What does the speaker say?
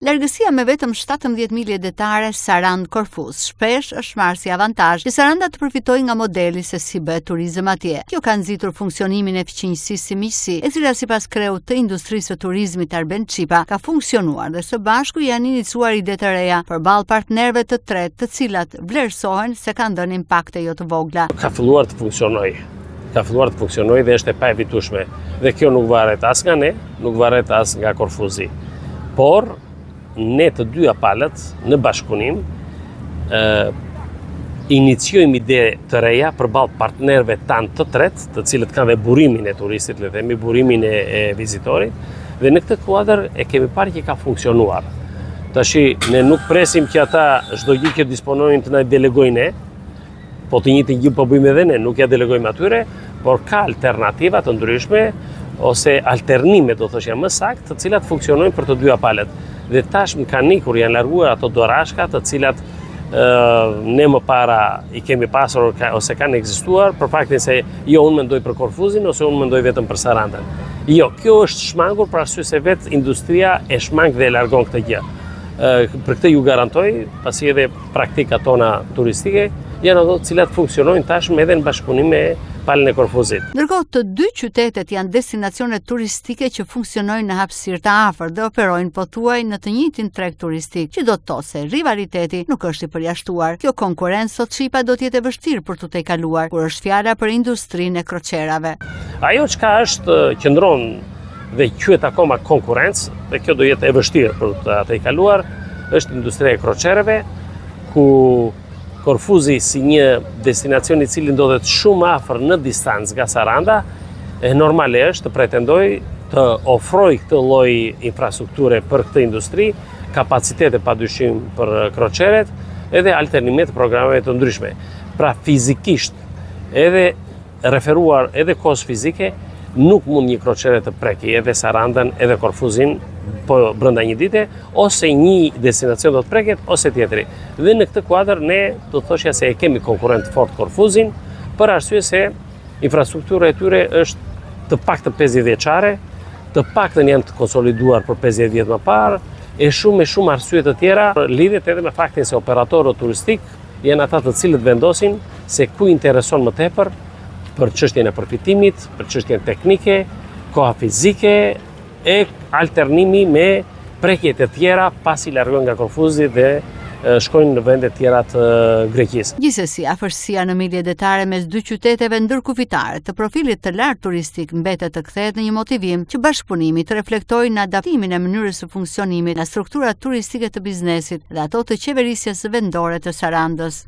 Largësia me vetëm 17 milje detare Sarandë-Korfuz shpesh është marrë si avantazh që Saranda të përfitojë nga modeli se si bëhet turizëm atje. Kjo ka nxitur funksionimin e fqinjësisë si miqësi, e cila sipas kreut të industrisë së turizmit Arben Çipa ka funksionuar dhe së bashku janë iniciuar ide të reja përballë partnerëve të tretë, të cilat vlerësohen se kanë dhënë impakte jo të vogla. Ka filluar të funksionojë dhe është e paevitueshme. Dhe kjo nuk varet as nga ne, nuk varet as nga Korfuzi. Por ne të dyja palët në bashkëpunim iniciojmë ide të reja përballë partnerëve tanë të tretë, të cilët kanë dhe burimin e turistit, le themi, burimin e vizitorit, dhe në këtë kuadër e kemi parë që ka funksionuar. Tashi ne nuk presim që ata çdo gjë që disponojnë të na delegojnë ne, po të njëjtin gjë po bëjmë edhe ne, nuk ja delegojmë atyre, por ka alternativa të ndryshme ose alternime, do thoshja më saktë, të cilat funksionojnë për të dyja palët. Dhe tash më kanë ikur, janë larguar ato dorashka të cilat ne më para i kemi pasur ose kanë ekzistuar për faktin se jo unë mendoj për Korfuzin ose unë mendoj vetëm për Sarandën. Jo, kjo është shmangur për arsye se vetë industria e shmang dhe e largon këtë gjë. Për këtë ju garantoj, pasi edhe praktikat tona turistike janë ato të cilat funksionojnë tashmë edhe në bashkëpunim me palën e Korfuzit. Ndërkohë të dy qytetet janë destinacione turistike që funksionojnë në hapësirë të afërt dhe operojnë pothuaj në të njëjtin treg turistik, që do të thotë se rivaliteti nuk është i përjashtuar. Kjo konkurrencë sot Çipa do të jetë e vështirë për t'u tejkaluar, kur është fjala për industrinë e kroqerave. Ajo çka është qëndron dhe quhet akoma konkurrencë, dhe kjo do jetë e vështirë për ta tejkaluar, është industria e kroqerave, ku Korfuzi si një destinacion i cili ndodhet shumë afër në distancë nga Saranda, normale është të pretendoj të ofroj këtë lloj infrastrukture për këtë industri, kapacitete padyshim për kroqeret, edhe alternime të programeve të ndryshme. Pra fizikisht, edhe referuar edhe kohës fizike, nuk mund një kroqere të preki edhe Sarandën edhe Korfuzin po brenda një dite, ose një destinacion do të preket, ose tjetri. Dhe në këtë kuadër ne do të thoshja se e kemi konkurrent fort Korfuzin, për arsye se infrastruktura e tyre është të paktën 50 vjeçare, të paktën janë të konsoliduar për 50 vjet më parë, e shumë arsye të tjera, lidhet edhe me faktin se operatorët turistik janë ata të cilët vendosin se ku intereson më tepër për çështjen e përfitimit, për çështjen teknike, koha fizike e alternimi me prekjet e tjera pasi largohen nga Korfuzi dhe shkojnë në vende tjera të Greqisë. Gjithsesi, afërsia në milje detare mes dy qyteteve ndërkufitare të profilit të lartë turistik mbetet të kthehet në një motivim që bashkëpunimi të reflektojë në adaptimin e mënyrës së funksionimit në strukturat turistike të biznesit dhe ato të qeverisjes vendore të Sarandës.